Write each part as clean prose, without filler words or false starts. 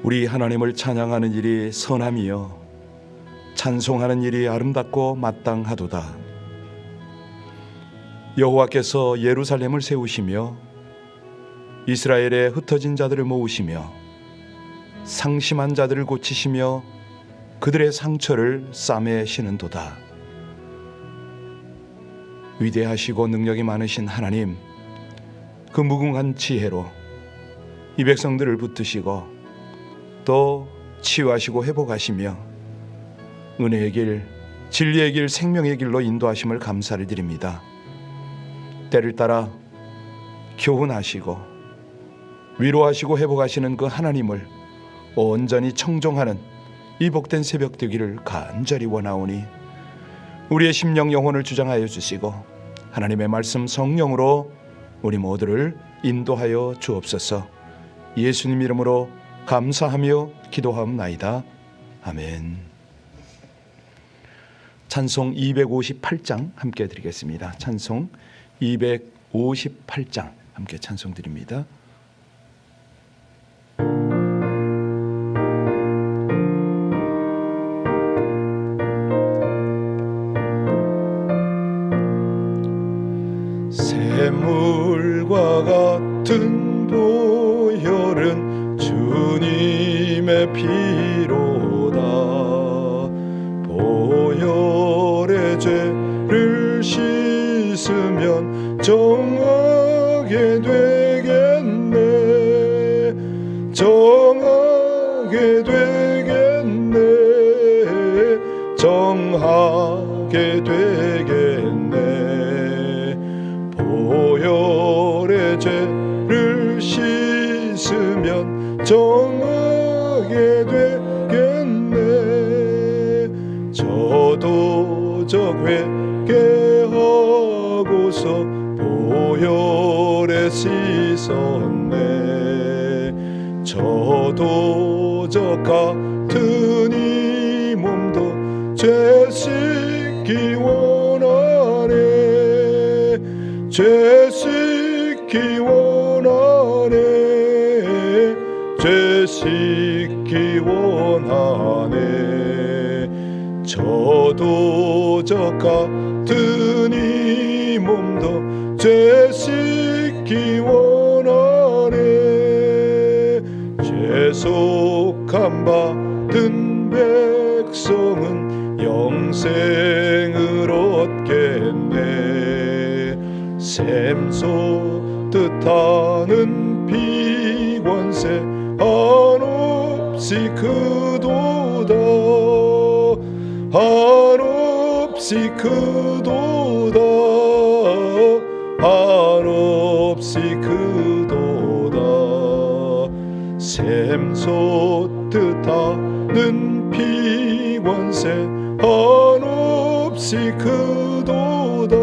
우리 하나님을 찬양하는 일이 선함이요 찬송하는 일이 아름답고 마땅하도다. 여호와께서 예루살렘을 세우시며 이스라엘의 흩어진 자들을 모으시며 상심한 자들을 고치시며 그들의 상처를 싸매시는도다. 위대하시고 능력이 많으신 하나님, 그 무궁한 지혜로 이 백성들을 붙드시고 또 치유하시고 회복하시며 은혜의 길, 진리의 길, 생명의 길로 인도하심을 감사를 드립니다. 때를 따라 교훈하시고 위로하시고 회복하시는 그 하나님을 온전히 청종하는 이 복된 새벽 되기를 간절히 원하오니 우리의 심령 영혼을 주장하여 주시고 하나님의 말씀 성령으로 우리 모두를 인도하여 주옵소서. 예수님 이름으로 감사하며 기도하옵나이다. 아멘. 찬송 258장 함께 드리겠습니다. 찬송 258장 함께 찬송 드립니다. 샘물과 같은 보혈은 주님의 피로다. 보혈의 죄를 씻으면 정하게 되겠네. 정하게 되겠네. 정하게 되겠네. 보혈의 죄를 씻으면 정하게 되겠네. 저도 회개하고서 보혈에 씻었네. 저도 같은 이 몸도 죄 씻기 원하네. 죄 씻기 원하네. 죄 씻기 원하네. 저도 같은 이 몸도 죄 씻기 원하네. 죄속함 받은 백성은 영생을 얻겠네. 샘솟 뜻하는 비관세 한없이 크도다. 한없이 크도다. 한없이 크도다. 샘솟 뜻하는 비관세 한없이 크도다.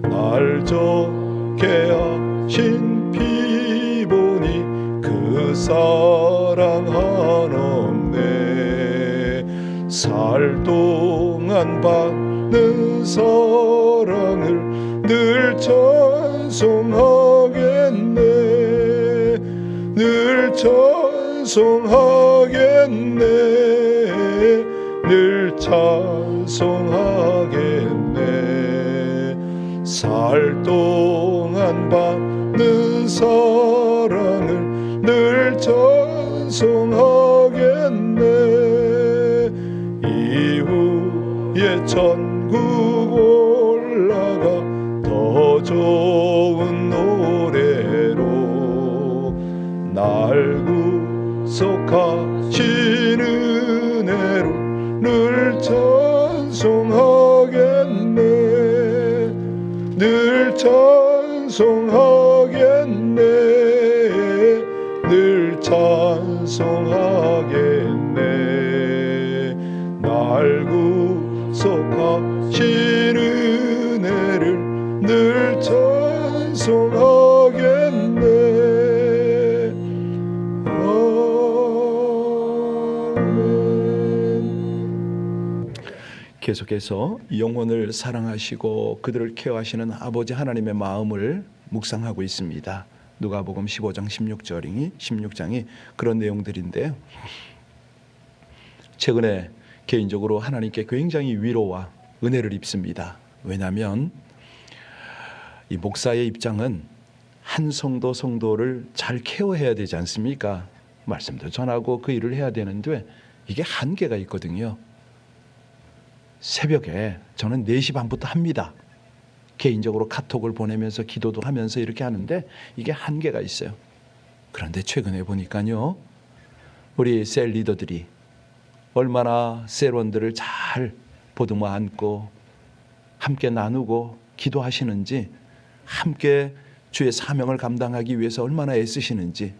날 적게 하신 피 보니 그 사랑 한없네. 살 동안 받는 사랑을 늘 찬송하겠네. 늘 찬송하겠네. 늘 찬송하겠네. 살 동안 받는 사랑을 늘 찬송하겠네. 이후에 천국 올라가 더 좋은 노래로 날 구속하신 은혜로 늘 찬송하겠네. 늘 찬송하겠네. 늘 찬송하겠네. 날 구속하신 은혜를 늘 찬송하겠네. 아멘. 계속해서 영혼을 사랑하시고 그들을 케어하시는 아버지 하나님의 마음을 묵상하고 있습니다. 누가복음 15장 16장이 그런 내용들인데요. 최근에 개인적으로 하나님께 굉장히 위로와 은혜를 입습니다. 왜냐하면 이 목사의 입장은 한 성도를 잘 케어해야 되지 않습니까? 말씀도 전하고 그 일을 해야 되는데 이게 한계가 있거든요. 새벽에 저는 4시 반부터 합니다. 개인적으로 카톡을 보내면서 기도도 하면서 이렇게 하는데 이게 한계가 있어요. 그런데 최근에 보니까요, 우리 셀 리더들이 얼마나 셀원들을 잘 보듬어 안고 함께 나누고 기도하시는지, 함께 주의 사명을 감당하기 위해서 얼마나 애쓰시는지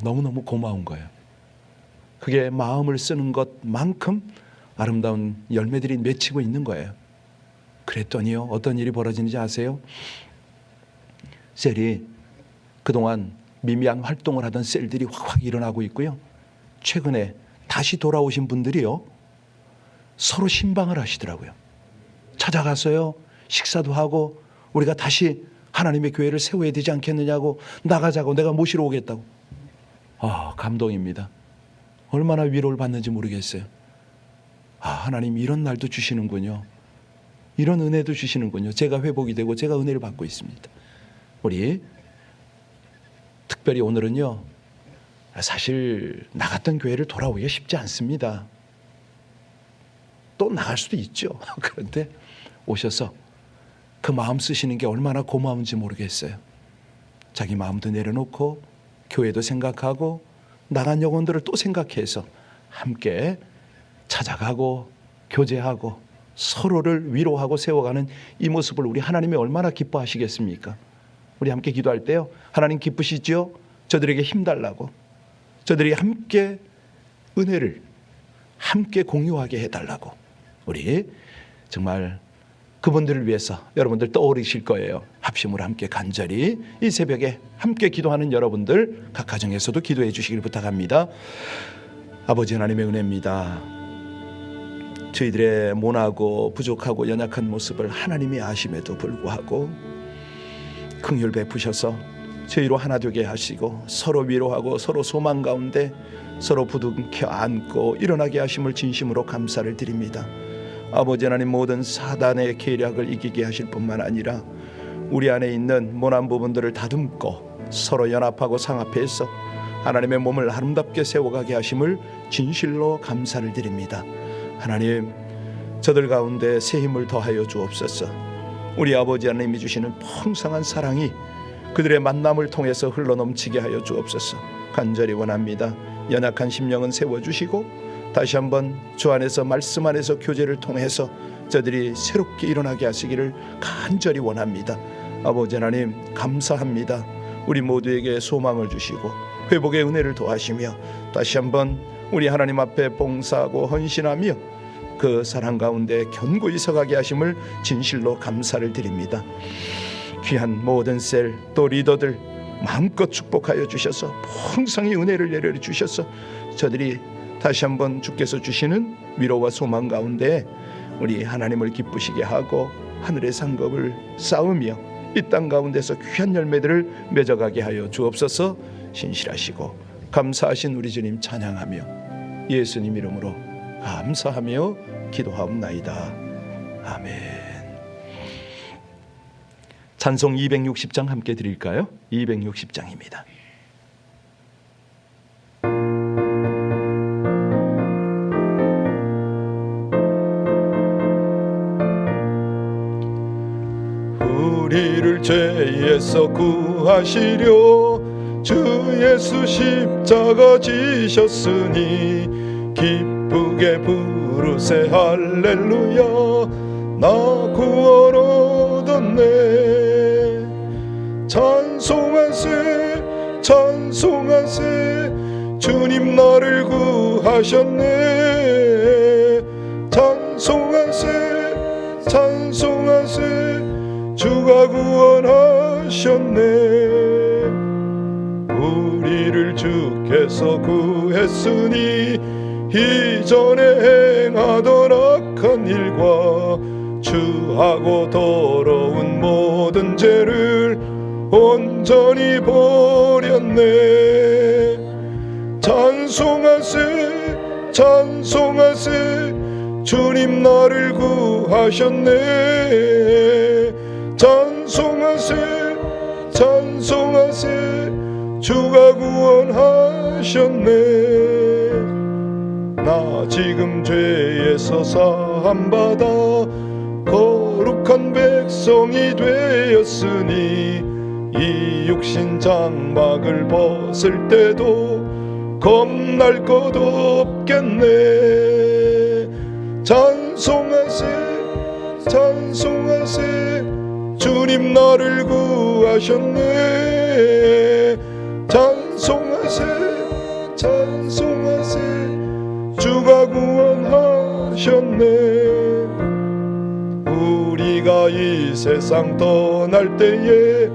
너무너무 고마운 거예요. 그게 마음을 쓰는 것만큼 아름다운 열매들이 맺히고 있는 거예요. 그랬더니요, 어떤 일이 벌어지는지 아세요? 셀이 그동안 미미한 활동을 하던 셀들이 확 일어나고 있고요, 최근에 다시 돌아오신 분들이요, 서로 신방을 하시더라고요. 찾아가서요, 식사도 하고 우리가 다시 하나님의 교회를 세워야 되지 않겠느냐고, 나가자고, 내가 모시러 오겠다고. 감동입니다. 얼마나 위로를 받는지 모르겠어요. 하나님 이런 날도 주시는군요. 이런 은혜도 주시는군요. 제가 회복이 되고 제가 은혜를 받고 있습니다. 우리 특별히 오늘은요, 사실 나갔던 교회를 돌아오기가 쉽지 않습니다. 또 나갈 수도 있죠. 그런데 오셔서 그 마음 쓰시는 게 얼마나 고마운지 모르겠어요. 자기 마음도 내려놓고 교회도 생각하고 나간 영혼들을 또 생각해서 함께 찾아가고 교제하고 서로를 위로하고 세워가는 이 모습을 우리 하나님이 얼마나 기뻐하시겠습니까? 우리 함께 기도할 때요, 하나님 기쁘시지요? 저들에게 힘달라고, 저들이 함께 은혜를 함께 공유하게 해달라고, 우리 정말 그분들을 위해서 여러분들 떠오르실 거예요. 합심으로 함께 간절히 이 새벽에 함께 기도하는 여러분들 각 가정에서도 기도해 주시길 부탁합니다. 아버지 하나님의 은혜입니다. 저희들의 모나고 부족하고 연약한 모습을 하나님이 아심에도 불구하고 긍휼 베푸셔서 저희로 하나 되게 하시고 서로 위로하고 서로 소망 가운데 서로 부둥켜 안고 일어나게 하심을 진심으로 감사를 드립니다. 아버지 하나님, 모든 사단의 계략을 이기게 하실 뿐만 아니라 우리 안에 있는 모난 부분들을 다듬고 서로 연합하고 상합해서 하나님의 몸을 아름답게 세워가게 하심을 진실로 감사를 드립니다. 하나님, 저들 가운데 새 힘을 더하여 주옵소서. 우리 아버지 하나님이 주시는 풍성한 사랑이 그들의 만남을 통해서 흘러넘치게 하여 주옵소서. 간절히 원합니다. 연약한 심령은 세워주시고 다시 한번 주 안에서 말씀 안에서 교제를 통해서 저들이 새롭게 일어나게 하시기를 간절히 원합니다. 아버지 하나님, 감사합니다. 우리 모두에게 소망을 주시고 회복의 은혜를 더하시며 다시 한번 우리 하나님 앞에 봉사하고 헌신하며 그 사랑 가운데 견고히 서가게 하심을 진실로 감사를 드립니다. 귀한 모든 셀 또 리더들 마음껏 축복하여 주셔서 풍성히 은혜를 내려주셔서 저들이 다시 한번 주께서 주시는 위로와 소망 가운데 우리 하나님을 기쁘시게 하고 하늘의 상급을 쌓으며 이 땅 가운데서 귀한 열매들을 맺어가게 하여 주옵소서. 신실하시고 감사하신 우리 주님 찬양하며 예수님 이름으로 감사하며 기도하옵나이다. 아멘. 찬송 260장 함께 드릴까요? 260장입니다. 우리를 죄에서 구하시려 주 예수 십자가 지셨으니 기쁘게 부르세 할렐루야. 나 구원 얻었네. 찬송하세 찬송하세 주님 나를 구하셨네. 찬송하세 찬송하세 주가 구원하셨네. 우리를 주께서 구했으니 이전에 행하던 악한 일과 추하고 더러운 모든 죄를 온전히 버렸네. 찬송하세 찬송하세 주님 나를 구하셨네. 찬송하세 찬송하세 주가 구원하셨네. 나 지금 죄에서 사함받아 거룩한 백성이 되었으니 이 육신 장막을 벗을 때도 겁날 것 없겠네. 찬송하세 찬송하세 주님 나를 구하셨네. 찬송하세 찬송하세 주가 구원하셨네. 우리가 이 세상 떠날 때에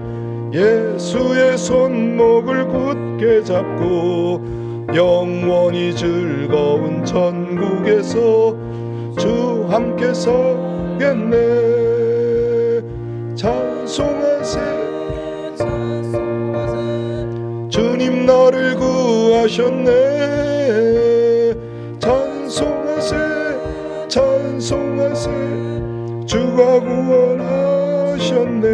예수의 손목을 굳게 잡고 영원히 즐거운 천국에서 주 함께 서겠네. 찬송하세 주님 나를 구하셨네. 찬송하세 찬송하세 주가 구원하셨네.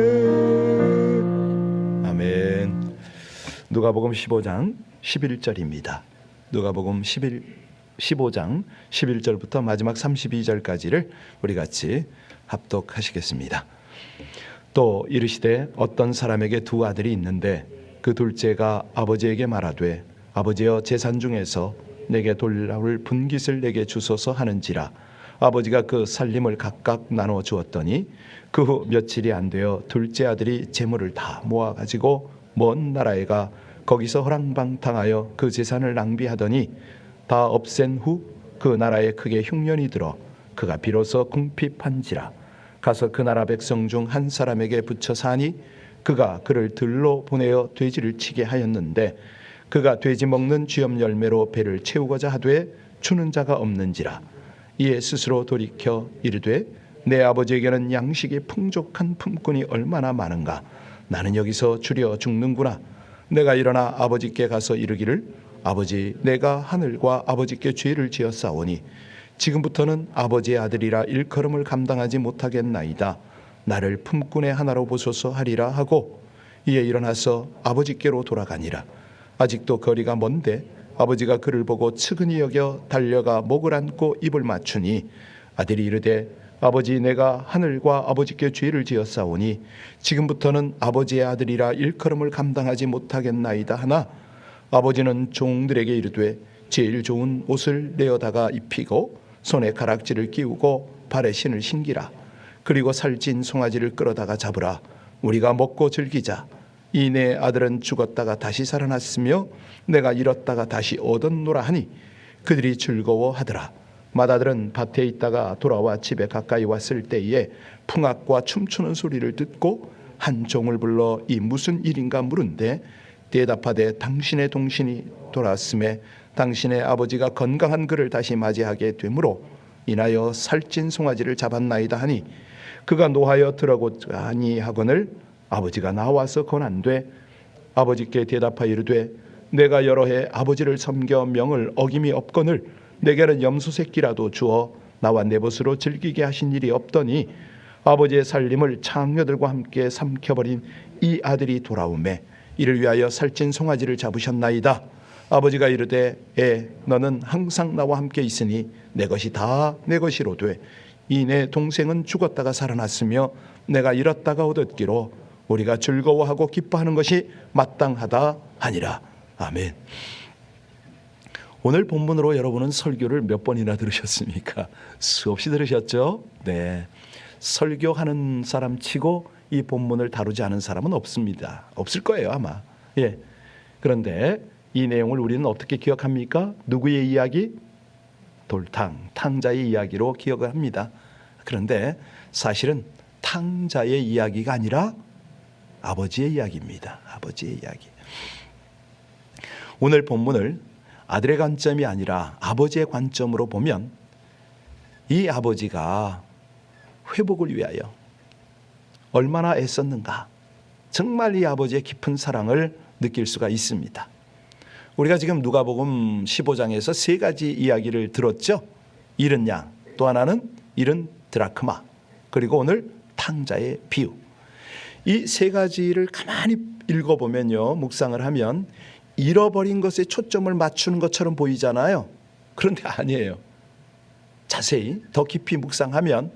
아멘. 누가복음 15장 11절입니다. 누가복음 15장 11절부터 마지막 32절까지를 우리 같이 합독하시겠습니다. 또 이르시되 어떤 사람에게 두 아들이 있는데 그 둘째가 아버지에게 말하되 아버지여 재산 중에서 내게 돌아올 분깃을 내게 주소서 하는지라. 아버지가 그 살림을 각각 나눠 주었더니 그 후 며칠이 안 되어 둘째 아들이 재물을 다 모아 가지고 먼 나라에 가 거기서 허랑방탕하여 그 재산을 낭비하더니 다 없앤 후 그 나라에 크게 흉년이 들어 그가 비로소 궁핍한지라. 가서 그 나라 백성 중 한 사람에게 붙여 사니 그가 그를 들로 보내어 돼지를 치게 하였는데 그가 돼지 먹는 쥐염 열매로 배를 채우고자 하되 주는 자가 없는지라. 이에 스스로 돌이켜 이르되 내 아버지에게는 양식이 풍족한 품꾼이 얼마나 많은가. 나는 여기서 주려 죽는구나. 내가 일어나 아버지께 가서 이르기를 아버지 내가 하늘과 아버지께 죄를 지었사오니 지금부터는 아버지의 아들이라 일컬음을 감당하지 못하겠나이다. 나를 품꾼의 하나로 보소서 하리라 하고 이에 일어나서 아버지께로 돌아가니라. 아직도 거리가 먼데 아버지가 그를 보고 측은히 여겨 달려가 목을 안고 입을 맞추니 아들이 이르되 아버지 내가 하늘과 아버지께 죄를 지었사오니 지금부터는 아버지의 아들이라 일컬음을 감당하지 못하겠나이다 하나 아버지는 종들에게 이르되 제일 좋은 옷을 내어다가 입히고 손에 가락지를 끼우고 발에 신을 신기라. 그리고 살찐 송아지를 끌어다가 잡으라. 우리가 먹고 즐기자. 이 내 아들은 죽었다가 다시 살아났으며 내가 잃었다가 다시 얻었노라 하니 그들이 즐거워하더라. 맏아들은 밭에 있다가 돌아와 집에 가까이 왔을 때에 풍악과 춤추는 소리를 듣고 한 종을 불러 이 무슨 일인가 물은데 대답하되 당신의 동신이 돌아왔음에 당신의 아버지가 건강한 그를 다시 맞이하게 되므로 인하여 살찐 송아지를 잡았나이다 하니 그가 노하여 들어고자 하니 하거늘 아버지가 나와서 권한되 아버지께 대답하여 이르되 내가 여러 해 아버지를 섬겨 명을 어김이 없거늘 내게는 염소 새끼라도 주어 나와 내 벗으로 즐기게 하신 일이 없더니 아버지의 살림을 창녀들과 함께 삼켜버린 이 아들이 돌아오매 이를 위하여 살찐 송아지를 잡으셨나이다. 아버지가 이르되 너는 항상 나와 함께 있으니 내 것이 다 내 것이로되 이 내 동생은 죽었다가 살아났으며 내가 잃었다가 얻었기로 우리가 즐거워하고 기뻐하는 것이 마땅하다 하니라. 아멘. 오늘 본문으로 여러분은 설교를 몇 번이나 들으셨습니까? 수없이 들으셨죠? 네. 설교하는 사람 치고 이 본문을 다루지 않은 사람은 없습니다. 없을 거예요 아마. 예. 그런데 이 내용을 우리는 어떻게 기억합니까? 누구의 이야기? 탕자의 이야기로 기억을 합니다. 그런데 사실은 탕자의 이야기가 아니라 아버지의 이야기입니다. 아버지의 이야기. 오늘 본문을 아들의 관점이 아니라 아버지의 관점으로 보면 이 아버지가 회복을 위하여 얼마나 애썼는가. 정말 이 아버지의 깊은 사랑을 느낄 수가 있습니다. 우리가 지금 누가복음 15장에서 세 가지 이야기를 들었죠. 잃은 양, 또 하나는 잃은 드라크마, 그리고 오늘 탕자의 비유. 이 세 가지를 가만히 읽어보면요, 묵상을 하면 잃어버린 것에 초점을 맞추는 것처럼 보이잖아요. 그런데 아니에요. 자세히 더 깊이 묵상하면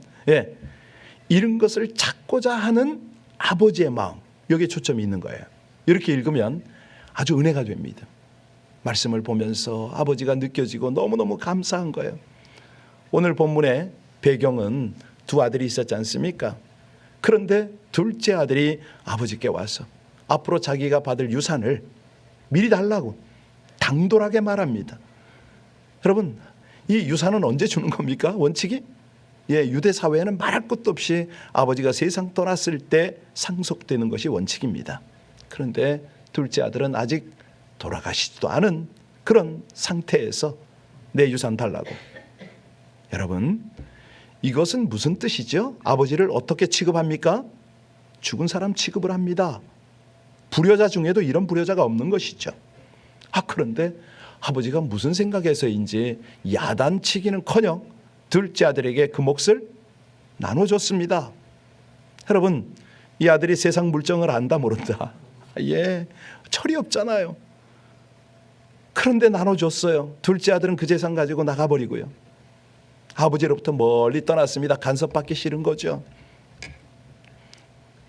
잃은 것을 찾고자 하는 아버지의 마음, 여기에 초점이 있는 거예요. 이렇게 읽으면 아주 은혜가 됩니다. 말씀을 보면서 아버지가 느껴지고 너무너무 감사한 거예요. 오늘 본문의 배경은 두 아들이 있었지 않습니까? 그런데 둘째 아들이 아버지께 와서 앞으로 자기가 받을 유산을 미리 달라고 당돌하게 말합니다. 여러분, 이 유산은 언제 주는 겁니까? 원칙이? 유대 사회에는 말할 것도 없이 아버지가 세상 떠났을 때 상속되는 것이 원칙입니다. 그런데 둘째 아들은 아직 돌아가시지도 않은 그런 상태에서 내 유산 달라고. 여러분, 이것은 무슨 뜻이죠? 아버지를 어떻게 취급합니까? 죽은 사람 취급을 합니다. 불효자 중에도 이런 불효자가 없는 것이죠. 그런데 아버지가 무슨 생각에서인지 야단치기는커녕 둘째 아들에게 그 몫을 나눠줬습니다. 여러분, 이 아들이 세상 물정을 안다 모른다, 철이 없잖아요. 그런데 나눠줬어요. 둘째 아들은 그 재산 가지고 나가버리고요. 아버지로부터 멀리 떠났습니다. 간섭받기 싫은 거죠.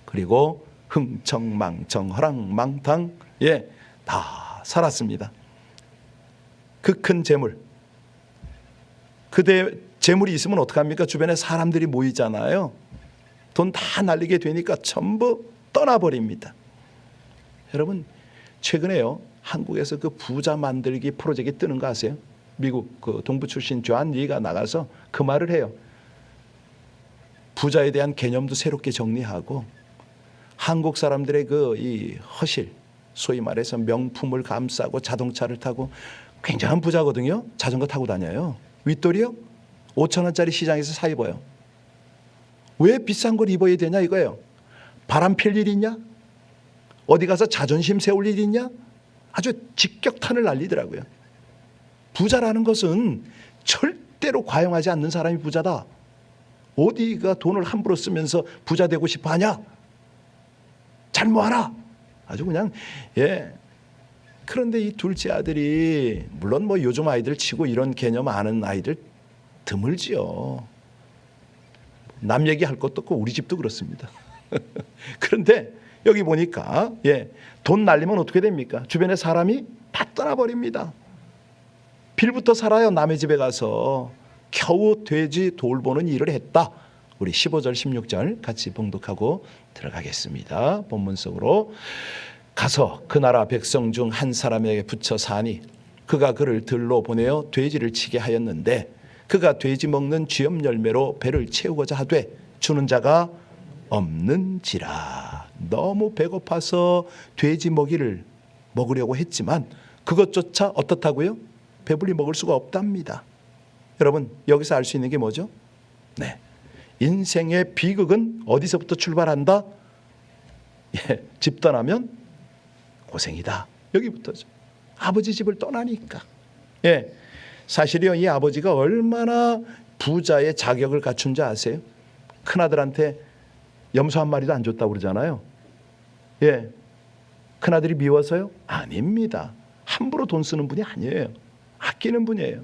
그리고 흥청망청 허랑망탕 다 살았습니다. 그 큰 재물, 그대 재물이 있으면 어떡합니까? 주변에 사람들이 모이잖아요. 돈 다 날리게 되니까 전부 떠나버립니다. 여러분, 최근에요, 한국에서 그 부자 만들기 프로젝트 뜨는 거 아세요? 미국 그 동부 출신 존 리가 나가서 그 말을 해요. 부자에 대한 개념도 새롭게 정리하고 한국 사람들의 그 이 허실, 소위 말해서 명품을 감싸고 자동차를 타고 굉장한 부자거든요. 자전거 타고 다녀요. 윗돌이요? 5,000원짜리 시장에서 사 입어요. 왜 비싼 걸 입어야 되냐 이거예요. 바람 필 일 있냐? 어디 가서 자존심 세울 일 있냐? 아주 직격탄을 날리더라고요. 부자라는 것은 절대로 과용하지 않는 사람이 부자다. 어디가 돈을 함부로 쓰면서 부자 되고 싶어 하냐? 잘 모아라. 아주 그냥 그런데 이 둘째 아들이, 물론 뭐 요즘 아이들 치고 이런 개념 아는 아이들 드물지요. 남 얘기할 것도 없고 우리 집도 그렇습니다. 그런데 여기 보니까 돈 날리면 어떻게 됩니까? 주변에 사람이 다 떠나버립니다. 빌부터 살아요. 남의 집에 가서 겨우 돼지 돌보는 일을 했다. 우리 15절 16절 같이 봉독하고 들어가겠습니다. 본문 속으로. 가서 그 나라 백성 중 한 사람에게 붙여 사니 그가 그를 들로 보내어 돼지를 치게 하였는데 그가 돼지 먹는 쥐염 열매로 배를 채우고자 하되 주는 자가 없는지라. 너무 배고파서 돼지 먹이를 먹으려고 했지만 그것조차 어떻다고요? 배불리 먹을 수가 없답니다. 여러분, 여기서 알 수 있는 게 뭐죠? 인생의 비극은 어디서부터 출발한다? 집 떠나면 고생이다. 여기부터죠. 아버지 집을 떠나니까. 사실이요, 이 아버지가 얼마나 부자의 자격을 갖춘 줄 아세요? 큰아들한테 염소 한 마리도 안 줬다고 그러잖아요. 큰아들이 미워서요? 아닙니다. 함부로 돈 쓰는 분이 아니에요. 아끼는 분이에요.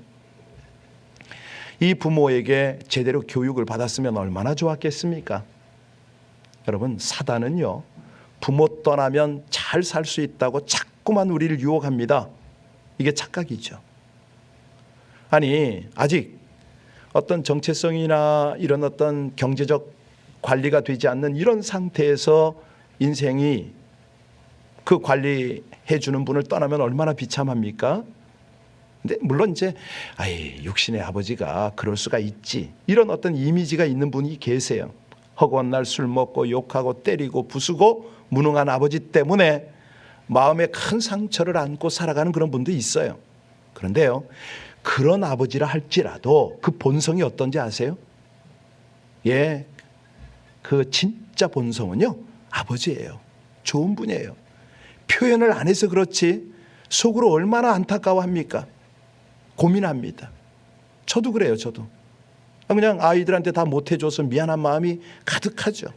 이 부모에게 제대로 교육을 받았으면 얼마나 좋았겠습니까? 여러분, 사단은요, 부모 떠나면 잘 살 수 있다고 자꾸만 우리를 유혹합니다. 이게 착각이죠. 아니, 아직 어떤 정체성이나 이런 어떤 경제적 관리가 되지 않는 이런 상태에서 인생이 그 관리해 주는 분을 떠나면 얼마나 비참합니까? 근데 물론 이제 육신의 아버지가 그럴 수가 있지, 이런 어떤 이미지가 있는 분이 계세요. 허구한 날 술 먹고 욕하고 때리고 부수고 무능한 아버지 때문에 마음에 큰 상처를 안고 살아가는 그런 분도 있어요. 그런데요, 그런 아버지라 할지라도 그 본성이 어떤지 아세요? 그 진짜 본성은요, 아버지예요. 좋은 분이에요. 표현을 안 해서 그렇지 속으로 얼마나 안타까워합니까? 고민합니다. 저도 그래요. 저도 그냥 아이들한테 다 못해줘서 미안한 마음이 가득하죠.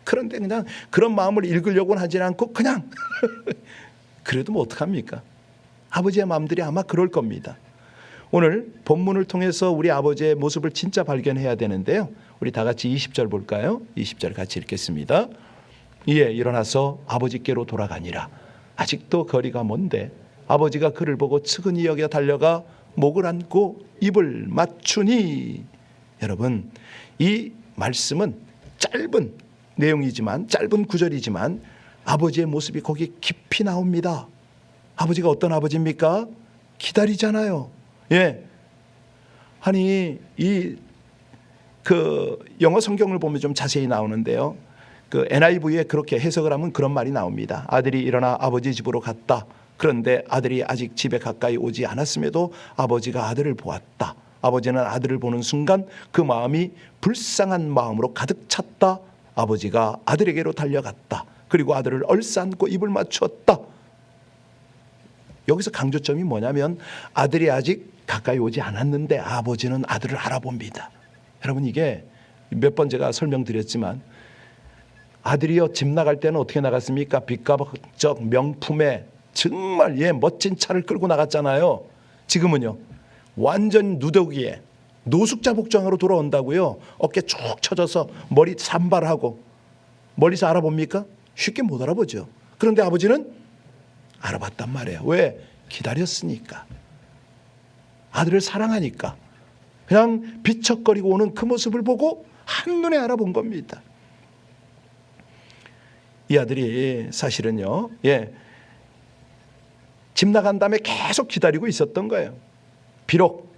그런데 그냥 그런 마음을 읽으려고는 하지 않고 그냥 그래도 뭐 어떡합니까? 아버지의 마음들이 아마 그럴 겁니다. 오늘 본문을 통해서 우리 아버지의 모습을 진짜 발견해야 되는데요. 우리 다 같이 20절 볼까요? 20절 같이 읽겠습니다. 이에 일어나서 아버지께로 돌아가니라. 아직도 거리가 먼데 아버지가 그를 보고 측은히 여겨 달려가 목을 안고 입을 맞추니. 여러분, 이 말씀은 짧은 내용이지만, 짧은 구절이지만 아버지의 모습이 거기 깊이 나옵니다. 아버지가 어떤 아버지입니까? 기다리잖아요. 예. 아니 그 영어 성경을 보면 좀 자세히 나오는데요. 그 NIV에 그렇게 해석을 하면 그런 말이 나옵니다. 아들이 일어나 아버지 집으로 갔다. 그런데 아들이 아직 집에 가까이 오지 않았음에도 아버지가 아들을 보았다. 아버지는 아들을 보는 순간 그 마음이 불쌍한 마음으로 가득 찼다. 아버지가 아들에게로 달려갔다. 그리고 아들을 얼싸안고 입을 맞추었다. 여기서 강조점이 뭐냐면 아들이 아직 가까이 오지 않았는데 아버지는 아들을 알아봅니다. 여러분, 이게 몇 번 제가 설명드렸지만 아들이요, 집 나갈 때는 어떻게 나갔습니까? 빛가적 명품에 정말 멋진 차를 끌고 나갔잖아요. 지금은요, 완전 누더기에 노숙자 복장으로 돌아온다고요. 어깨 쭉 쳐져서 머리 산발하고. 멀리서 알아봅니까? 쉽게 못 알아보죠. 그런데 아버지는 알아봤단 말이에요. 왜? 기다렸으니까. 아들을 사랑하니까. 그냥 비척거리고 오는 그 모습을 보고 한눈에 알아본 겁니다. 이 아들이 사실은요, 집 나간 다음에 계속 기다리고 있었던 거예요. 비록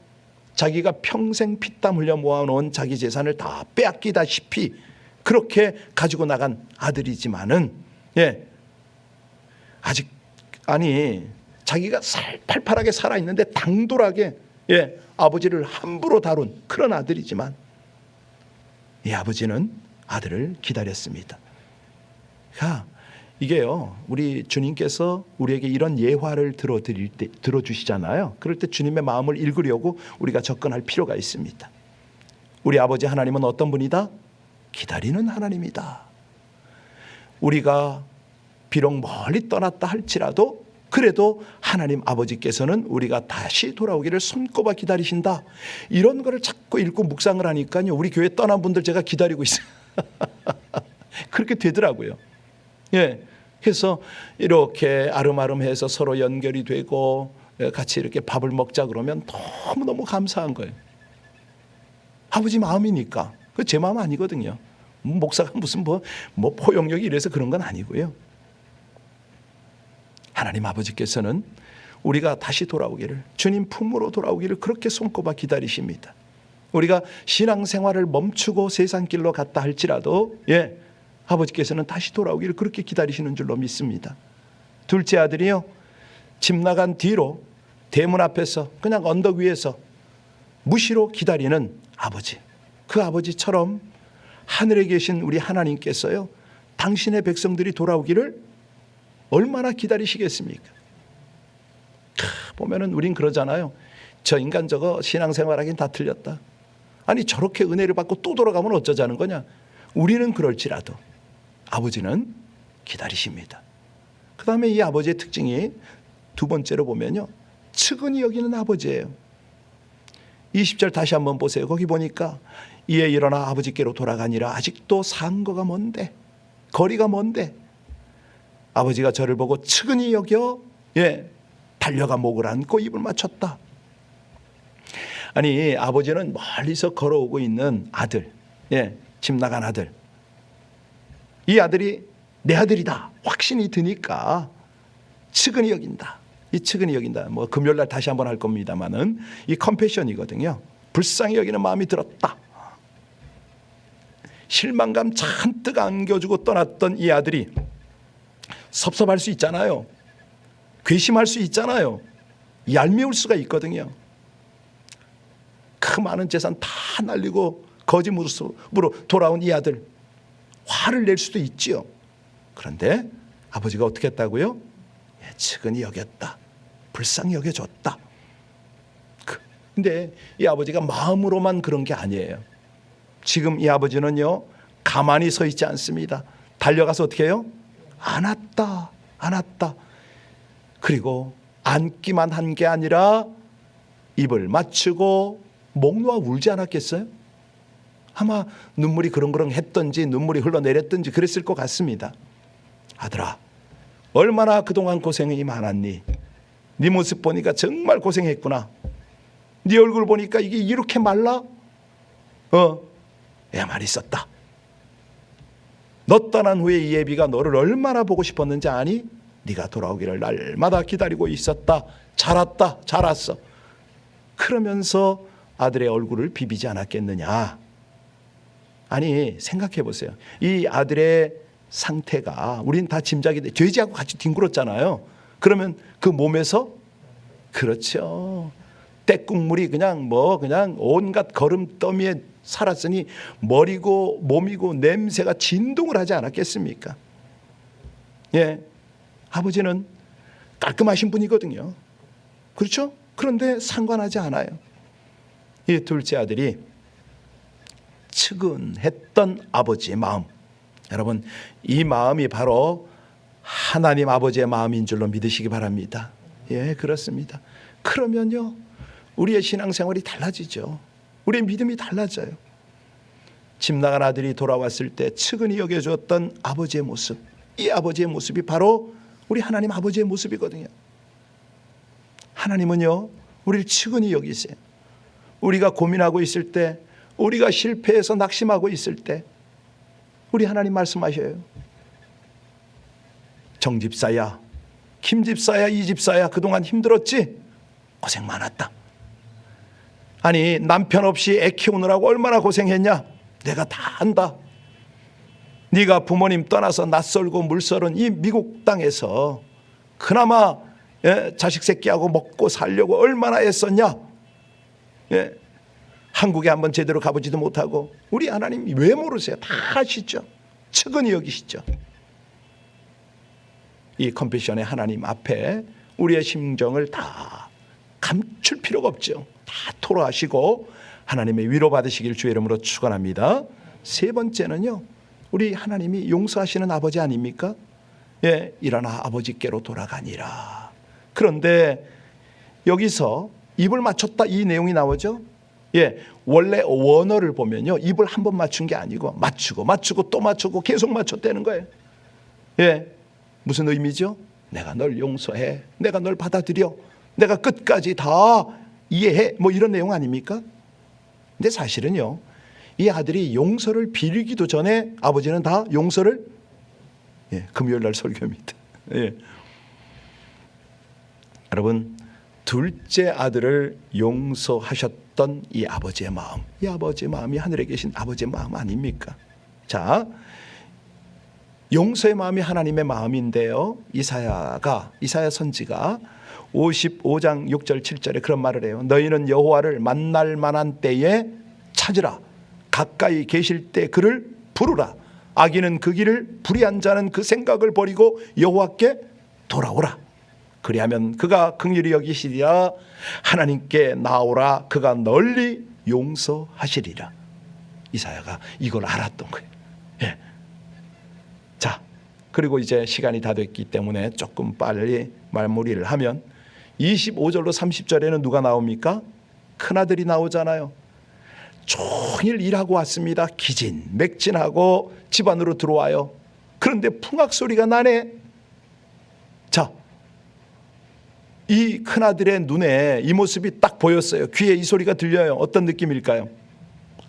자기가 평생 피땀 흘려 모아놓은 자기 재산을 다 빼앗기다시피 그렇게 가지고 나간 아들이지만은, 아직, 자기가 팔팔하게 살아있는데 당돌하게, 아버지를 함부로 다룬 그런 아들이지만 이 아버지는 아들을 기다렸습니다. 이게요, 우리 주님께서 우리에게 이런 예화를 들어주시잖아요. 그럴 때 주님의 마음을 읽으려고 우리가 접근할 필요가 있습니다. 우리 아버지 하나님은 어떤 분이다? 기다리는 하나님이다. 우리가 비록 멀리 떠났다 할지라도 그래도 하나님 아버지께서는 우리가 다시 돌아오기를 손꼽아 기다리신다. 이런 거를 자꾸 읽고 묵상을 하니까요, 우리 교회 떠난 분들 제가 기다리고 있어요. 그렇게 되더라고요. 그래서 이렇게 아름아름해서 서로 연결이 되고 같이 이렇게 밥을 먹자 그러면 너무너무 감사한 거예요. 아버지 마음이니까. 그 제 마음 아니거든요. 목사가 무슨 뭐 포용력이 이래서 그런 건 아니고요. 하나님 아버지께서는 우리가 다시 돌아오기를, 주님 품으로 돌아오기를 그렇게 손꼽아 기다리십니다. 우리가 신앙생활을 멈추고 세상 길로 갔다 할지라도 아버지께서는 다시 돌아오기를 그렇게 기다리시는 줄로 믿습니다. 둘째 아들이요, 집 나간 뒤로 대문 앞에서 그냥 언덕 위에서 무시로 기다리는 아버지. 그 아버지처럼 하늘에 계신 우리 하나님께서요, 당신의 백성들이 돌아오기를 얼마나 기다리시겠습니까? 보면은 우린 그러잖아요. 저 인간 저거 신앙생활하긴 다 틀렸다. 아니 저렇게 은혜를 받고 또 돌아가면 어쩌자는 거냐. 우리는 그럴지라도 아버지는 기다리십니다. 그 다음에 이 아버지의 특징이 두 번째로 보면요, 측은히 여기는 아버지예요. 20절 다시 한번 보세요. 거기 보니까 이에 일어나 아버지께로 돌아가니라. 아직도 상거가 먼데, 거리가 먼데 아버지가 저를 보고 측은히 여겨 달려가 목을 안고 입을 맞췄다. 아니 아버지는 멀리서 걸어오고 있는 아들, 집 나간 아들, 이 아들이 내 아들이다 확신이 드니까 측은히 여긴다. 이 측은히 여긴다, 뭐 금요일날 다시 한번 할 겁니다만은 이 컴패션이거든요. 불쌍히 여기는 마음이 들었다. 실망감 잔뜩 안겨주고 떠났던 이 아들이 섭섭할 수 있잖아요. 괘씸할 수 있잖아요. 얄미울 수가 있거든요. 그 많은 재산 다 날리고 거지 모습으로 돌아온 이 아들, 화를 낼 수도 있지요. 그런데 아버지가 어떻게 했다고요? 측은히 여겼다. 불쌍히 여겨줬다. 근데 이 아버지가 마음으로만 그런 게 아니에요. 지금 이 아버지는요, 가만히 서 있지 않습니다. 달려가서 어떻게 해요? 안았다. 그리고 안기만 한 게 아니라 입을 맞추고 목 놓아 울지 않았겠어요? 아마 눈물이 그렁그렁 했던지 눈물이 흘러내렸던지 그랬을 것 같습니다. 아들아, 얼마나 그동안 고생이 많았니? 네 모습 보니까 정말 고생했구나. 네 얼굴 보니까 이게 이렇게 말라? 애만 있었다. 너 떠난 후에 이 애비가 너를 얼마나 보고 싶었는지 아니? 네가 돌아오기를 날마다 기다리고 있었다. 잘 왔어. 그러면서 아들의 얼굴을 비비지 않았겠느냐. 아니, 생각해 보세요. 이 아들의 상태가 우린 다 짐작이 돼. 돼지하고 같이 뒹굴었잖아요. 그러면 그 몸에서, 그렇죠, 때국물이 그냥 온갖 거름더미에 살았으니 머리고 몸이고 냄새가 진동을 하지 않았겠습니까? 예, 아버지는 깔끔하신 분이거든요. 그렇죠? 그런데 상관하지 않아요. 이 둘째 아들이 측은했던 아버지의 마음, 여러분, 이 마음이 바로 하나님 아버지의 마음인 줄로 믿으시기 바랍니다. 예, 그렇습니다. 그러면요, 우리의 신앙생활이 달라지죠. 우리의 믿음이 달라져요. 집 나간 아들이 돌아왔을 때 측은히 여겨주었던 아버지의 모습, 이 아버지의 모습이 바로 우리 하나님 아버지의 모습이거든요. 하나님은요, 우리를 측은히 여기세요. 우리가 고민하고 있을 때, 우리가 실패해서 낙심하고 있을 때 우리 하나님 말씀하셔요. 정집사야, 김집사야, 이집사야, 그동안 힘들었지? 고생 많았다. 아니, 남편 없이 애 키우느라고 얼마나 고생했냐? 내가 다 안다. 네가 부모님 떠나서 낯설고 물설은 이 미국 땅에서 그나마 자식 새끼하고 먹고 살려고 얼마나 애썼냐? 한국에 한번 제대로 가보지도 못하고. 우리 하나님 왜 모르세요? 다 아시죠? 측은히 여기시죠. 이 컴패션의 하나님 앞에 우리의 심정을 다 감출 필요가 없죠. 다 토로하시고 하나님의 위로받으시길 주의 이름으로 축원합니다. 세 번째는요, 우리 하나님이 용서하시는 아버지 아닙니까? 예, 일어나 아버지께로 돌아가니라. 그런데 여기서 입을 맞췄다, 이 내용이 나오죠. 예, 원래 원어를 보면요, 입을 한 번 맞춘 게 아니고 맞추고 또 맞추고 계속 맞췄다는 거예요. 예, 무슨 의미죠? 내가 널 용서해, 내가 널 받아들여, 내가 끝까지 다 이해해, 뭐 이런 내용 아닙니까? 근데 사실은요, 이 아들이 용서를 빌기도 전에 아버지는 다 용서를, 금요일 날 설교입니다. 예. 여러분, 둘째 아들을 용서하셨던 이 아버지의 마음, 이 아버지의 마음이 하늘에 계신 아버지의 마음 아닙니까? 자, 용서의 마음이 하나님의 마음인데요, 이사야 선지가 55장 6절 7절에 그런 말을 해요. 너희는 여호와를 만날 만한 때에 찾으라. 가까이 계실 때 그를 부르라. 악인은 그 길을, 불의한 자는 그 생각을 버리고 여호와께 돌아오라. 그리하면 그가 긍휼히 여기시리라. 하나님께 나오라. 그가 널리 용서하시리라. 이사야가 이걸 알았던 거예요. 예. 자, 그리고 이제 시간이 다 됐기 때문에 조금 빨리 마무리를 하면 25절로 30절에는 누가 나옵니까? 큰아들이 나오잖아요. 종일 일하고 왔습니다. 기진맥진하고 집 안으로 들어와요. 그런데 풍악 소리가 나네. 자, 이 큰아들의 눈에 이 모습이 딱 보였어요. 귀에 이 소리가 들려요. 어떤 느낌일까요?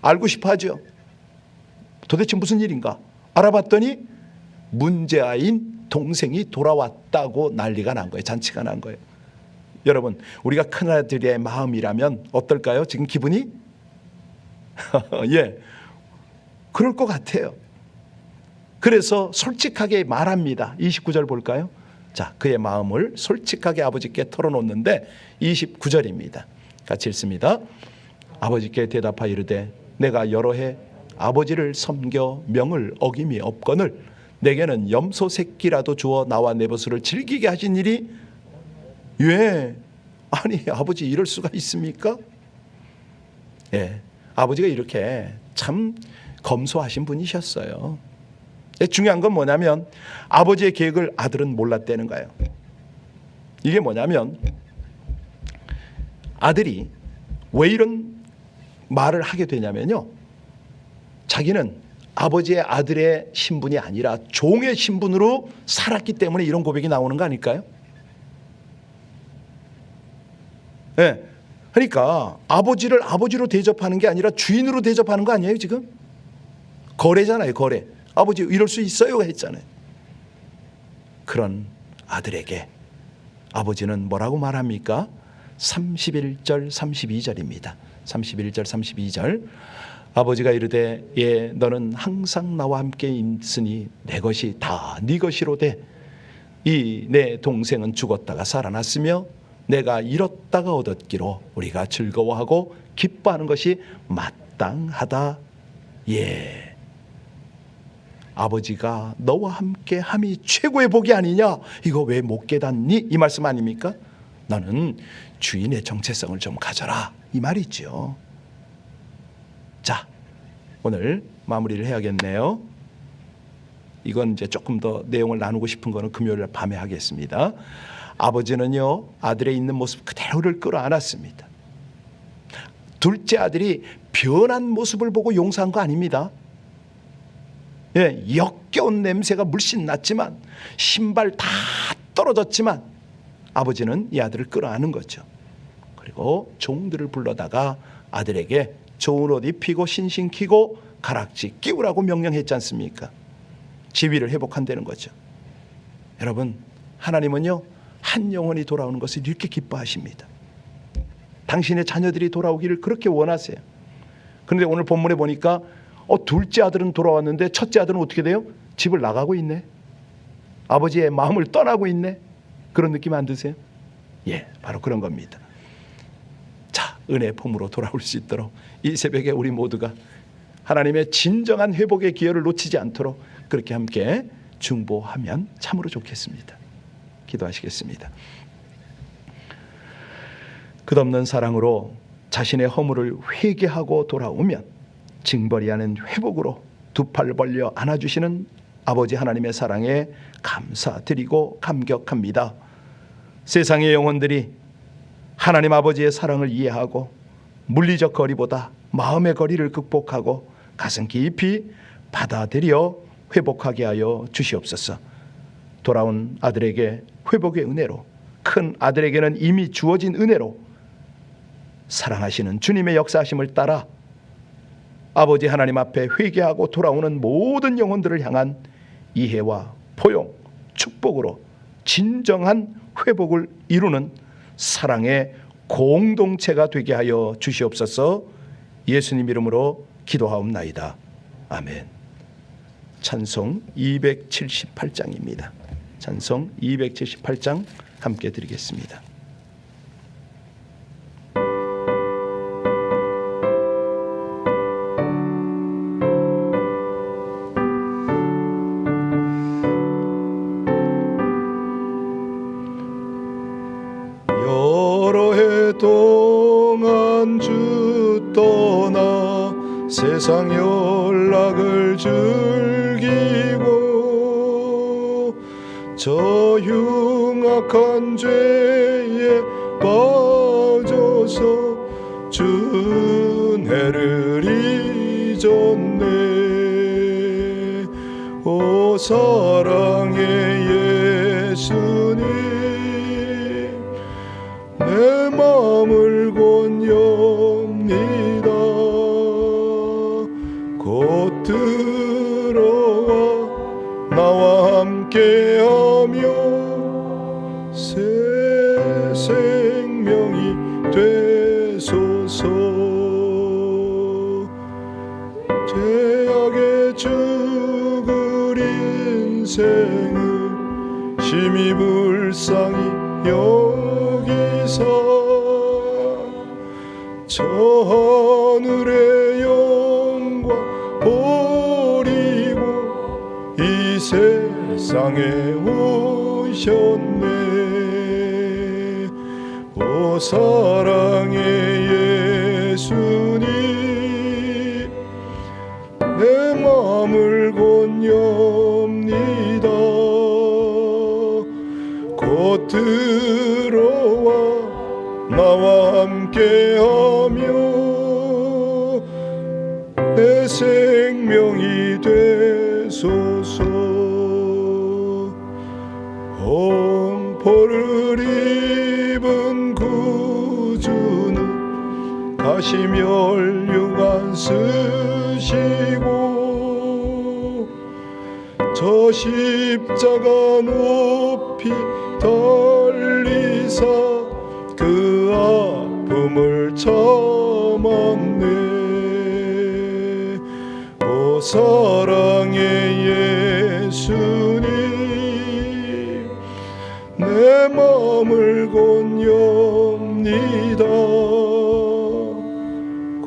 알고 싶어 하죠. 도대체 무슨 일인가? 알아봤더니 문제아인 동생이 돌아왔다고 난리가 난 거예요. 잔치가 난 거예요. 여러분, 우리가 큰아들의 마음이라면 어떨까요? 지금 기분이? 예, 그럴 것 같아요. 그래서 솔직하게 말합니다. 29절 볼까요? 자, 그의 마음을 솔직하게 아버지께 털어놓는데 29절입니다. 같이 읽습니다. 아버지께 대답하여 이르되 내가 여러 해 아버지를 섬겨 명을 어김이 없거늘 내게는 염소 새끼라도 주어 나와 내 버스를 즐기게 하신 일이 왜? 아니 아버지 이럴 수가 있습니까? 예, 아버지가 이렇게 참 검소하신 분이셨어요. 중요한 건 뭐냐면 아버지의 계획을 아들은 몰랐다는 거예요. 이게 뭐냐면 아들이 왜 이런 말을 하게 되냐면요, 자기는 아버지의 아들의 신분이 아니라 종의 신분으로 살았기 때문에 이런 고백이 나오는 거 아닐까요? 네. 그러니까 아버지를 아버지로 대접하는 게 아니라 주인으로 대접하는 거 아니에요 지금? 거래잖아요, 거래. 아버지 이럴 수 있어요 했잖아요. 그런 아들에게 아버지는 뭐라고 말합니까? 31절 32절입니다. 31절 32절 아버지가 이르되 예 너는 항상 나와 함께 있으니 내 것이 다 네 것이로되 이 내 동생은 죽었다가 살아났으며 내가 잃었다가 얻었기로 우리가 즐거워하고 기뻐하는 것이 마땅하다. 예, 아버지가 너와 함께 함이 최고의 복이 아니냐, 이거 왜 못 깨닫니? 이 말씀 아닙니까? 너는 주인의 정체성을 좀 가져라 이 말이죠. 자, 오늘 마무리를 해야겠네요. 이건 이제 조금 더 내용을 나누고 싶은 거는 금요일 밤에 하겠습니다. 아버지는요 아들의 있는 모습 그대로를 끌어안았습니다. 둘째 아들이 변한 모습을 보고 용서한 거 아닙니다. 예, 역겨운 냄새가 물씬 났지만 신발 다 떨어졌지만 아버지는 이 아들을 끌어안은 거죠. 그리고 종들을 불러다가 아들에게 좋은 옷 입히고 신신 키고 가락지 끼우라고 명령했지 않습니까? 지위를 회복한다는 거죠. 여러분, 하나님은요 한 영혼이 돌아오는 것을 이렇게 기뻐하십니다. 당신의 자녀들이 돌아오기를 그렇게 원하세요. 그런데 오늘 본문에 보니까 둘째 아들은 돌아왔는데 첫째 아들은 어떻게 돼요? 집을 나가고 있네. 아버지의 마음을 떠나고 있네. 그런 느낌 안 드세요? 예, 바로 그런 겁니다. 자, 은혜의 품으로 돌아올 수 있도록 이 새벽에 우리 모두가 하나님의 진정한 회복의 기회를 놓치지 않도록 그렇게 함께 중보하면 참으로 좋겠습니다. 기도하시겠습니다. 끝없는 사랑으로 자신의 허물을 회개하고 돌아오면 징벌이하는 회복으로 두 팔 벌려 안아주시는 아버지 하나님의 사랑에 감사드리고 감격합니다. 세상의 영혼들이 하나님 아버지의 사랑을 이해하고 물리적 거리보다 마음의 거리를 극복하고 가슴 깊이 받아들여 회복하게 하여 주시옵소서. 돌아온 아들에게 회복의 은혜로, 큰 아들에게는 이미 주어진 은혜로 사랑하시는 주님의 역사하심을 따라 아버지 하나님 앞에 회개하고 돌아오는 모든 영혼들을 향한 이해와 포용, 축복으로 진정한 회복을 이루는 사랑의 공동체가 되게 하여 주시옵소서. 예수님 이름으로 기도하옵나이다. 아멘. 찬송 278장입니다. 찬송 278장 함께 드리겠습니다. 여러 해 동안 주 떠나 세상 연락을 즐기고 저 흉악한 죄에 빠져서 주 은혜를 잊었네. 오 사랑의 예수님, 내 마음을 권유합니다. 곧 들어와 나와 함께하며 새 생명이 되소서. 죄악에 죽을 인생을 심히 불쌍히 여기사 저 하늘의 영광 버리고 이 세상 세상에 오셨네. 오 사랑의 예수님, 내 마음을 건엽니다. 곧 들어와 나와 함께하며 내 생명이 되소서. 홍포를 입은 구주는 다시 멸류관 쓰시고 저 십자가 높이 달리사 그 아픔을 참았네. 오 사랑의 예수님, 내 마음을 건엽니다.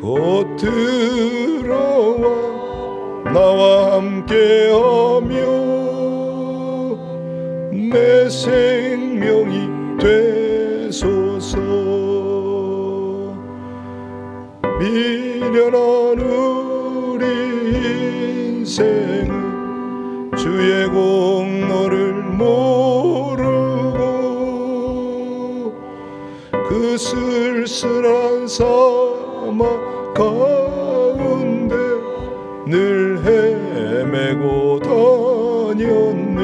곧 들어와 나와 함께하며 내 생명이 되소서. 미련한 우리 인생은 주의 공로를 모르고 그 쓸쓸한 사막 가운데 늘 헤매고 다녔네.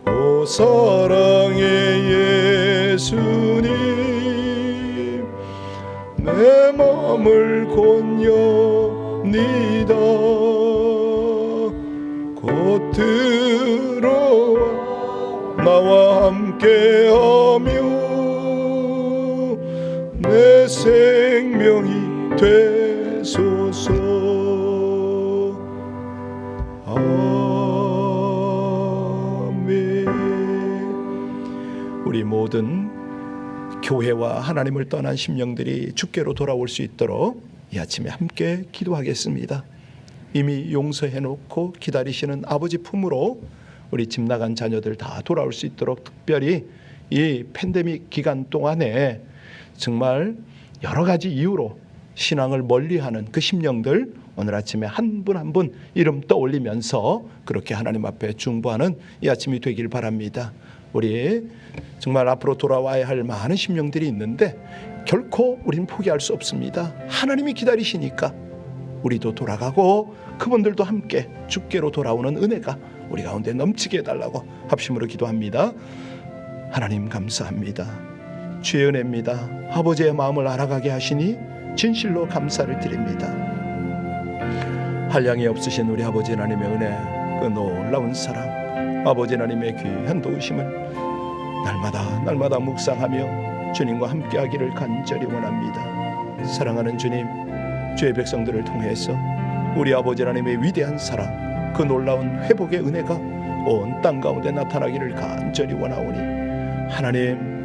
오 사랑의 예수님, 내 마음을 건엽니다. 곧 들어와 나와 함께하며 내 생명이 되소서. 아멘. 우리 모든 교회와 하나님을 떠난 심령들이 주께로 돌아올 수 있도록 이 아침에 함께 기도하겠습니다. 이미 용서해 놓고 기다리시는 아버지 품으로 우리 집 나간 자녀들 다 돌아올 수 있도록 특별히 이 팬데믹 기간 동안에 정말 여러 가지 이유로 신앙을 멀리하는 그 심령들 오늘 아침에 한 분 한 분 이름 떠올리면서 그렇게 하나님 앞에 중보하는 이 아침이 되길 바랍니다. 우리 정말 앞으로 돌아와야 할 많은 심령들이 있는데 결코 우리는 포기할 수 없습니다. 하나님이 기다리시니까 우리도 돌아가고 그분들도 함께 주께로 돌아오는 은혜가 우리 가운데 넘치게 해달라고 합심으로 기도합니다. 하나님 감사합니다. 주의 은혜입니다. 아버지의 마음을 알아가게 하시니 진실로 감사를 드립니다. 한량이 없으신 우리 아버지 하나님의 은혜, 그 놀라운 사랑, 아버지 하나님의 귀한 도우심을 날마다 묵상하며 주님과 함께하기를 간절히 원합니다. 사랑하는 주님, 주의 백성들을 통해서 우리 아버지 하나님의 위대한 사랑, 그 놀라운 회복의 은혜가 온 땅 가운데 나타나기를 간절히 원하오니 하나님,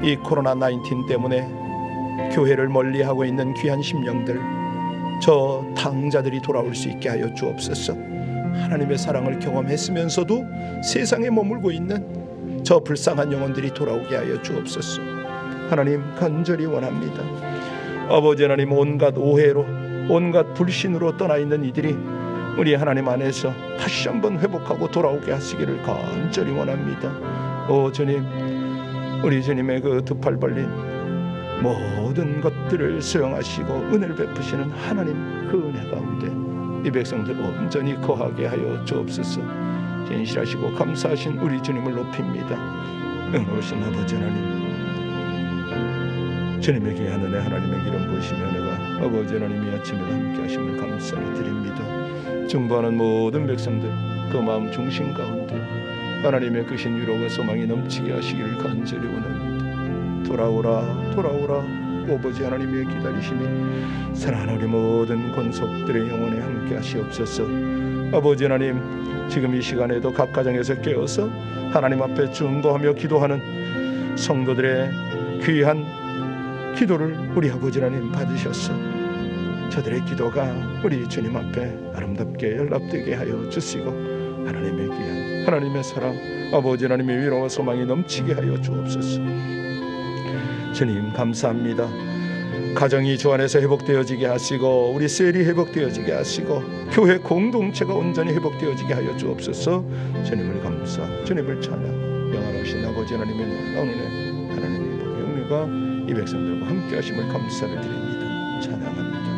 이 코로나19 때문에 교회를 멀리하고 있는 귀한 심령들, 저 당자들이 돌아올 수 있게 하여 주옵소서. 하나님의 사랑을 경험했으면서도 세상에 머물고 있는 저 불쌍한 영혼들이 돌아오게 하여 주옵소서. 하나님 간절히 원합니다. 아버지 하나님, 온갖 오해로 온갖 불신으로 떠나 있는 이들이 우리 하나님 안에서 다시 한번 회복하고 돌아오게 하시기를 간절히 원합니다. 오 주님, 우리 주님의 그 두 팔 벌린 모든 것들을 수용하시고 은혜를 베푸시는 하나님 그 은혜 가운데 이 백성들 온전히 거하게 하여 주옵소서. 진실하시고 감사하신 우리 주님을 높입니다. 은혜로우신 아버지 하나님, 주님의 귀한 은혜, 하나님의 기름 부으시며 은혜가 아버지 하나님이 아침에도 함께 하심을 감사를 드립니다. 중보하는 모든 백성들 그 마음 중심 가운데 하나님의 크신 위로가 소망이 넘치게 하시기를 간절히 원합니다. 돌아오라 돌아오라 아버지 하나님의 기다리심이 사랑하는 우리 모든 권속들의 영혼에 함께 하시옵소서. 아버지 하나님, 지금 이 시간에도 각 가정에서 깨어서 하나님 앞에 중보하며 기도하는 성도들의 귀한 기도를 우리 아버지 하나님 받으셨어. 저들의 기도가 우리 주님 앞에 아름답게 연락되게 하여 주시고 하나님의 귀한 하나님의 사랑, 아버지 하나님의 위로와 소망이 넘치게 하여 주옵소서. 주님 감사합니다. 가정이 주 안에서 회복되어지게 하시고 우리 셀이 회복되어지게 하시고 교회 공동체가 온전히 회복되어지게 하여 주옵소서. 주님을 감사, 주님을 찬양, 영원하신 아버지 하나님의 놀라운 은혜, 하나님의 복의 영리가 이 백성들과 함께 하심을 감사를 드립니다. 찬양합니다.